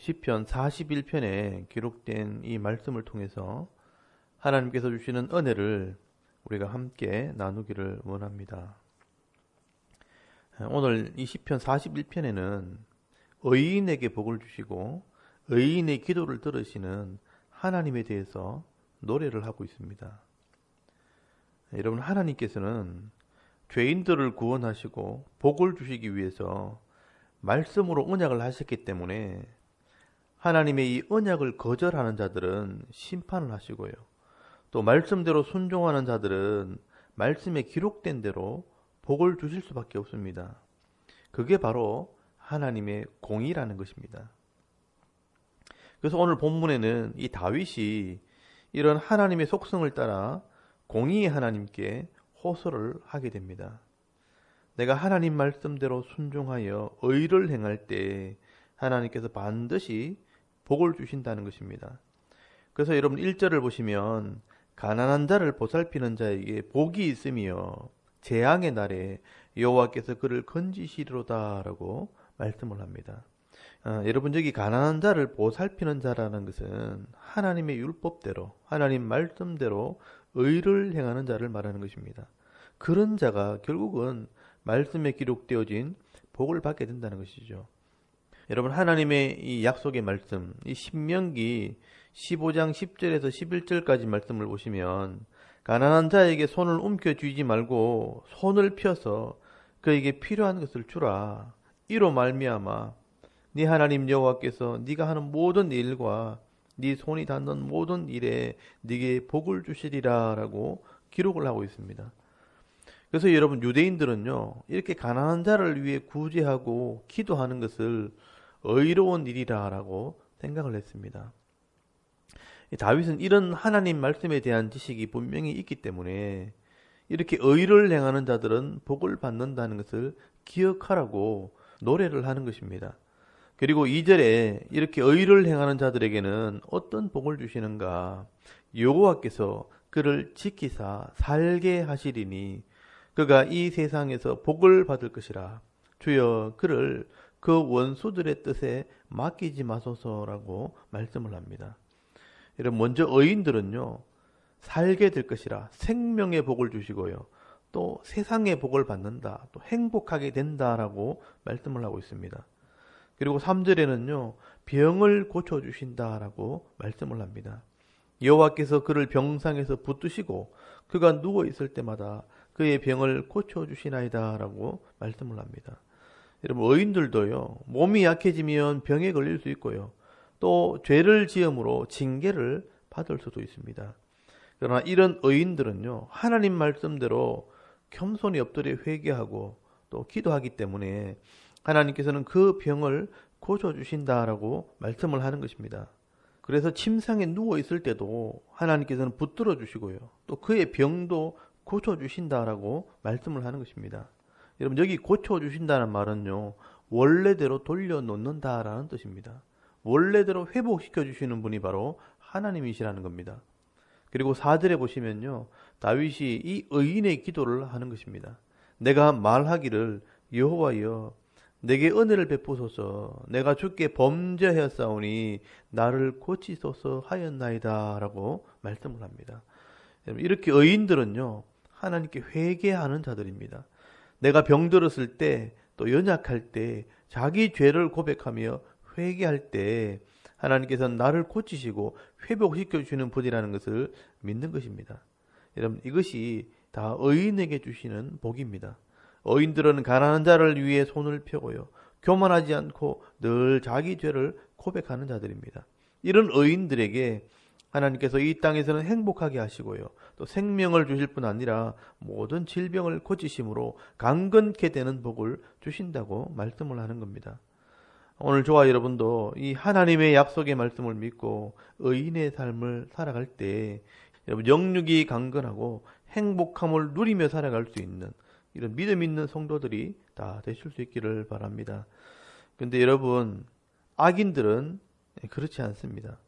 시편 41편에 기록된 이 말씀을 통해서 하나님께서 주시는 은혜를 우리가 함께 나누기를 원합니다. 오늘 이 시편 41편에는 의인에게 복을 주시고 의인의 기도를 들으시는 하나님에 대해서 노래를 하고 있습니다. 여러분, 하나님께서는 죄인들을 구원하시고 복을 주시기 위해서 말씀으로 언약을 하셨기 때문에 하나님의 이 언약을 거절하는 자들은 심판을 하시고요. 또 말씀대로 순종하는 자들은 말씀에 기록된 대로 복을 주실 수밖에 없습니다. 그게 바로 하나님의 공의라는 것입니다. 그래서 오늘 본문에는 이 다윗이 이런 하나님의 속성을 따라 공의의 하나님께 호소를 하게 됩니다. 내가 하나님 말씀대로 순종하여 의를 행할 때 하나님께서 반드시 복을 주신다는 것입니다. 그래서 여러분 1절을 보시면 가난한 자를 보살피는 자에게 복이 있으며 재앙의 날에 여호와께서 그를 건지시리로다 라고 말씀을 합니다. 여러분, 여기 가난한 자를 보살피는 자라는 것은 하나님의 율법대로 하나님 말씀대로 의를 행하는 자를 말하는 것입니다. 그런 자가 결국은 말씀에 기록되어진 복을 받게 된다는 것이죠. 여러분, 하나님의 이 약속의 말씀, 이 신명기 15장 10절에서 11절까지 말씀을 보시면 가난한 자에게 손을 움켜쥐지 말고 손을 펴서 그에게 필요한 것을 주라. 이로 말미암아 네 하나님 여호와께서 네가 하는 모든 일과 네 손이 닿는 모든 일에 네게 복을 주시리라 라고 기록을 하고 있습니다. 그래서 여러분, 유대인들은요, 이렇게 가난한 자를 위해 구제하고 기도하는 것을 의로운 일이라 라고 생각을 했습니다. 다윗은 이런 하나님 말씀에 대한 지식이 분명히 있기 때문에 이렇게 의를 행하는 자들은 복을 받는다는 것을 기억하라고 노래를 하는 것입니다. 그리고 2절에 이렇게 의를 행하는 자들에게는 어떤 복을 주시는가? 여호와께서 그를 지키사 살게 하시리니 그가 이 세상에서 복을 받을 것이라. 주여 그를 그 원수들의 뜻에 맡기지 마소서라고 말씀을 합니다. 여러분, 먼저 의인들은요, 살게 될 것이라 생명의 복을 주시고요, 또 세상의 복을 받는다, 또 행복하게 된다라고 말씀을 하고 있습니다. 그리고 3절에는요, 병을 고쳐주신다라고 말씀을 합니다. 여호와께서 그를 병상에서 붙드시고 그가 누워있을 때마다 그의 병을 고쳐주시나이다 라고 말씀을 합니다. 여러분, 의인들도요, 몸이 약해지면 병에 걸릴 수 있고요, 또 죄를 지음으로 징계를 받을 수도 있습니다. 그러나 이런 의인들은요, 하나님 말씀대로 겸손히 엎드려 회개하고 또 기도하기 때문에 하나님께서는 그 병을 고쳐주신다라고 말씀을 하는 것입니다. 그래서 침상에 누워있을 때도 하나님께서는 붙들어 주시고요, 또 그의 병도 고쳐주신다라고 말씀을 하는 것입니다. 여러분, 여기 고쳐주신다는 말은요, 원래대로 돌려놓는다라는 뜻입니다. 원래대로 회복시켜 주시는 분이 바로 하나님이시라는 겁니다. 그리고 4절에 보시면요, 다윗이 이 의인의 기도를 하는 것입니다. 내가 말하기를 여호와여 내게 은혜를 베푸소서, 내가 주께 범죄하였사오니 나를 고치소서 하였나이다 라고 말씀을 합니다. 이렇게 의인들은요, 하나님께 회개하는 자들입니다. 내가 병들었을 때, 또 연약할 때, 자기 죄를 고백하며 회개할 때 하나님께서는 나를 고치시고 회복시켜 주시는 분이라는 것을 믿는 것입니다. 여러분, 이것이 다 의인에게 주시는 복입니다. 의인들은 가난한 자를 위해 손을 펴고요, 교만하지 않고 늘 자기 죄를 고백하는 자들입니다. 이런 의인들에게 하나님께서 이 땅에서는 행복하게 하시고요, 또 생명을 주실 뿐 아니라 모든 질병을 고치심으로 강건케 되는 복을 주신다고 말씀을 하는 겁니다. 오늘 저와 여러분도 이 하나님의 약속의 말씀을 믿고 의인의 삶을 살아갈 때 여러분, 영육이 강건하고 행복함을 누리며 살아갈 수 있는 이런 믿음 있는 성도들이 다 되실 수 있기를 바랍니다. 그런데 여러분, 악인들은 그렇지 않습니다.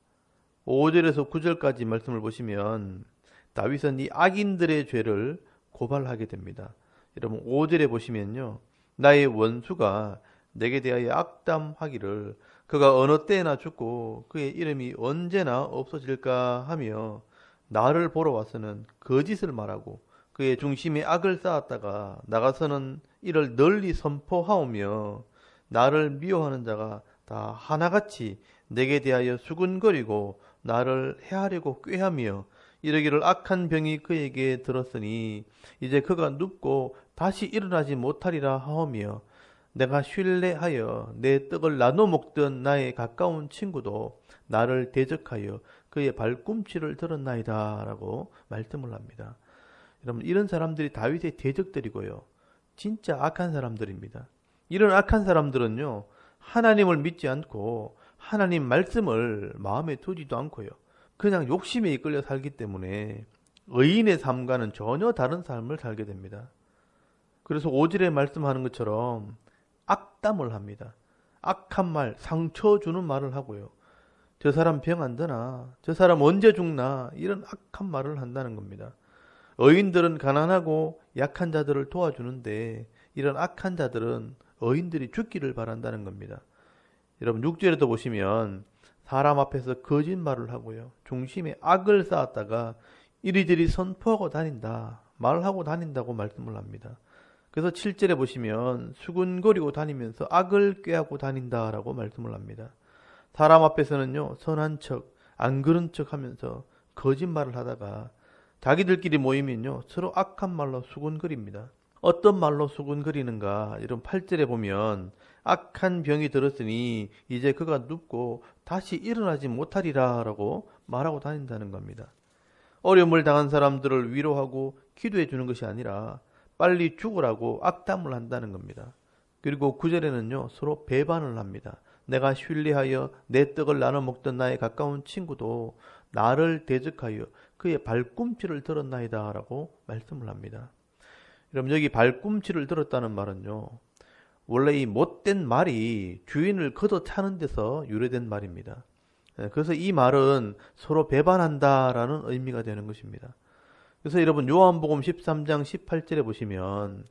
5절에서 9절까지 말씀을 보시면 다윗은 이 악인들의 죄를 고발하게 됩니다. 여러분, 5절에 보시면요, 나의 원수가 내게 대하여 악담하기를 그가 어느 때나 죽고 그의 이름이 언제나 없어질까 하며 나를 보러 와서는 거짓을 말하고 그의 중심에 악을 쌓았다가 나가서는 이를 널리 선포하오며 나를 미워하는 자가 다 하나같이 내게 대하여 수군거리고 나를 해하려고 꾀하며 이르기를 악한 병이 그에게 들었으니 이제 그가 눕고 다시 일어나지 못하리라 하오며 내가 신뢰하여 내 떡을 나눠 먹던 나의 가까운 친구도 나를 대적하여 그의 발꿈치를 들었나이다 라고 말씀을 합니다. 여러분, 이런 사람들이 다윗의 대적들이고요, 진짜 악한 사람들입니다. 이런 악한 사람들은요, 하나님을 믿지 않고 하나님 말씀을 마음에 두지도 않고요, 그냥 욕심에 이끌려 살기 때문에 의인의 삶과는 전혀 다른 삶을 살게 됩니다. 그래서 5절에 말씀하는 것처럼 악담을 합니다. 악한 말, 상처 주는 말을 하고요, 저 사람 병 안 드나, 저 사람 언제 죽나, 이런 악한 말을 한다는 겁니다. 의인들은 가난하고 약한 자들을 도와주는데 이런 악한 자들은 의인들이 죽기를 바란다는 겁니다. 여러분, 6절에도 보시면 사람 앞에서 거짓말을 하고요, 중심에 악을 쌓았다가 이리저리 선포하고 다닌다, 말하고 다닌다고 말씀을 합니다. 그래서 7절에 보시면 수군거리고 다니면서 악을 꾀하고 다닌다라고 말씀을 합니다. 사람 앞에서는요, 선한 척, 안 그런 척 하면서 거짓말을 하다가 자기들끼리 모이면요, 서로 악한 말로 수군거립니다. 어떤 말로 수군거리는가? 이런 8절에 보면 악한 병이 들었으니 이제 그가 눕고 다시 일어나지 못하리라 라고 말하고 다닌다는 겁니다. 어려움을 당한 사람들을 위로하고 기도해 주는 것이 아니라 빨리 죽으라고 악담을 한다는 겁니다. 그리고 9절에는요, 서로 배반을 합니다. 내가 신뢰하여 내 떡을 나눠 먹던 나의 가까운 친구도 나를 대적하여 그의 발꿈치를 들었나이다 라고 말씀을 합니다. 여러분, 여기 발꿈치를 들었다는 말은요, 원래 이 못된 말이 주인을 걷어차는 데서 유래된 말입니다. 그래서 이 말은 서로 배반한다라는 의미가 되는 것입니다. 그래서 여러분, 요한복음 13장 18절에 보시면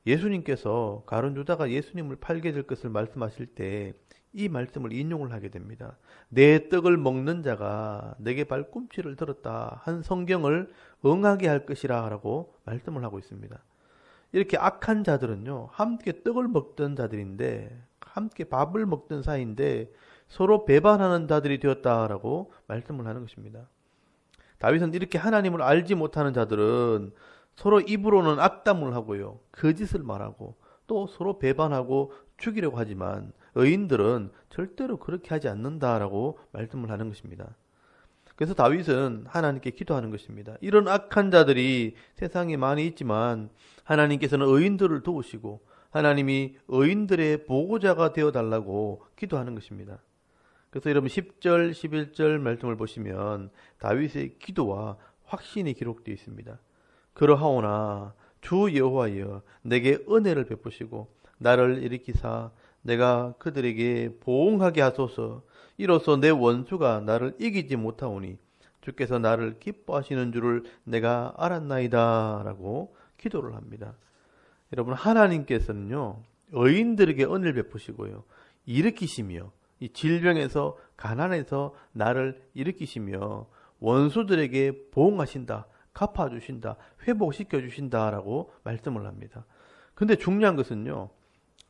예수님께서 가룟 유다가 예수님을 팔게 될 것을 말씀하실 때 이 말씀을 인용을 하게 됩니다. 내 떡을 먹는 자가 내게 발꿈치를 들었다 한 성경을 응하게 할 것이라 라고 말씀을 하고 있습니다. 이렇게 악한 자들은요, 함께 떡을 먹던 자들인데, 함께 밥을 먹던 사이인데 서로 배반하는 자들이 되었다라고 말씀을 하는 것입니다. 다윗은 이렇게 하나님을 알지 못하는 자들은 서로 입으로는 악담을 하고요, 거짓을 말하고 또 서로 배반하고 죽이려고 하지만 의인들은 절대로 그렇게 하지 않는다라고 말씀을 하는 것입니다. 그래서 다윗은 하나님께 기도하는 것입니다. 이런 악한 자들이 세상에 많이 있지만 하나님께서는 의인들을 도우시고 하나님이 의인들의 보호자가 되어달라고 기도하는 것입니다. 그래서 여러분, 10절, 11절 말씀을 보시면 다윗의 기도와 확신이 기록되어 있습니다. 그러하오나 주 여호와여 내게 은혜를 베푸시고 나를 일으키사 내가 그들에게 보응하게 하소서. 이로써 내 원수가 나를 이기지 못하오니 주께서 나를 기뻐하시는 줄을 내가 알았나이다 라고 기도를 합니다. 여러분, 하나님께서는요, 의인들에게 은혜를 베푸시고요, 일으키시며 이 질병에서 가난에서 나를 일으키시며 원수들에게 보응하신다, 갚아주신다, 회복시켜주신다라고 말씀을 합니다. 근데 중요한 것은요,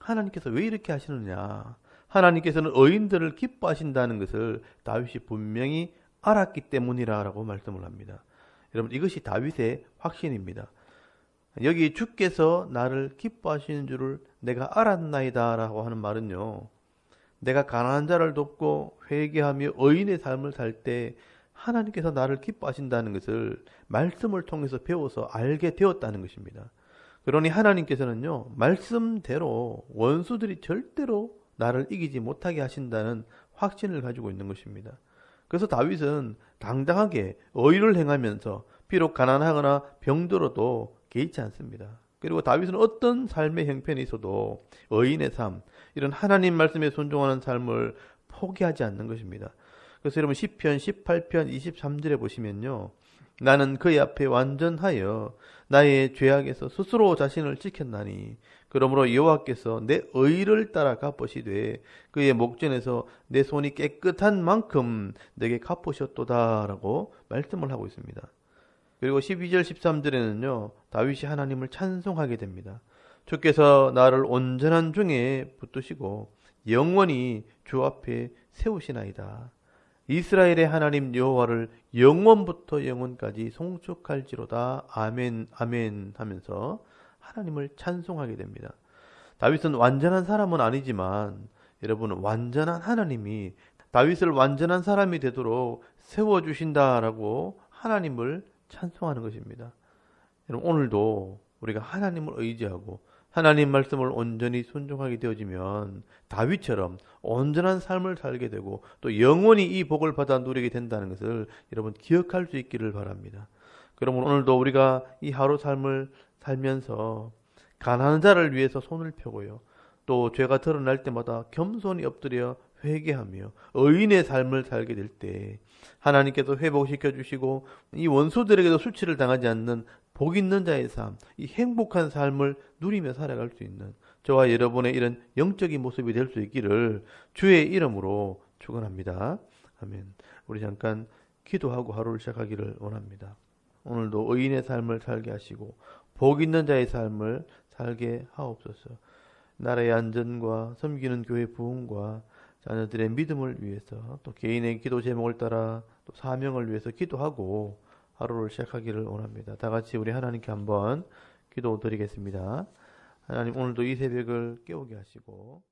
하나님께서 왜 이렇게 하시느냐, 하나님께서는 의인들을 기뻐하신다는 것을 다윗이 분명히 알았기 때문이라고 말씀을 합니다. 여러분, 이것이 다윗의 확신입니다. 여기 주께서 나를 기뻐하시는 줄을 내가 알았나이다 라고 하는 말은요, 내가 가난한 자를 돕고 회개하며 의인의 삶을 살 때 하나님께서 나를 기뻐하신다는 것을 말씀을 통해서 배워서 알게 되었다는 것입니다. 그러니 하나님께서는요, 말씀대로 원수들이 절대로 나를 이기지 못하게 하신다는 확신을 가지고 있는 것입니다. 그래서 다윗은 당당하게 의를 행하면서 비록 가난하거나 병들어도 개의치 않습니다. 그리고 다윗은 어떤 삶의 형편이 있어도 의인의 삶, 이런 하나님 말씀에 순종하는 삶을 포기하지 않는 것입니다. 그래서 여러분, 시편 18편 23절에 보시면요, 나는 그의 앞에 완전하여 나의 죄악에서 스스로 자신을 지켰나니 그러므로 여호와께서 내 의를 따라 갚으시되 그의 목전에서 내 손이 깨끗한 만큼 내게 갚으셨도다라고 말씀을 하고 있습니다. 그리고 12절 13절에는요. 다윗이 하나님을 찬송하게 됩니다. 주께서 나를 온전한 중에 붙드시고 영원히 주 앞에 세우시나이다. 이스라엘의 하나님 여호와를 영원부터 영원까지 송축할지로다. 아멘 아멘 하면서 하나님을 찬송하게 됩니다. 다윗은 완전한 사람은 아니지만 여러분 완전한 하나님이 다윗을 완전한 사람이 되도록 세워주신다라고 하나님을 찬송하는 것입니다. 여러분 오늘도 우리가 하나님을 의지하고 하나님 말씀을 온전히 순종하게 되어지면 다윗처럼 온전한 삶을 살게 되고 또 영원히 이 복을 받아 누리게 된다는 것을 여러분 기억할 수 있기를 바랍니다. 그러면 오늘도 우리가 이 하루 삶을 살면서 가난한 자를 위해서 손을 펴고요. 또 죄가 드러날 때마다 겸손히 엎드려 회개하며 의인의 삶을 살게 될 때 하나님께서 회복시켜 주시고 이 원수들에게도 수치를 당하지 않는 복 있는 자의 삶, 이 행복한 삶을 누리며 살아갈 수 있는 저와 여러분의 이런 영적인 모습이 될 수 있기를 주의 이름으로 축원합니다. 아멘. 우리 잠깐 기도하고 하루를 시작하기를 원합니다. 오늘도 의인의 삶을 살게 하시고 복 있는 자의 삶을 살게 하옵소서. 나라의 안전과 섬기는 교회 부흥과 자녀들의 믿음을 위해서 또 개인의 기도 제목을 따라 또 사명을 위해서 기도하고 하루를 시작하기를 원합니다. 다 같이 우리 하나님께 한번 기도 드리겠습니다. 하나님 오늘도 이 새벽을 깨우게 하시고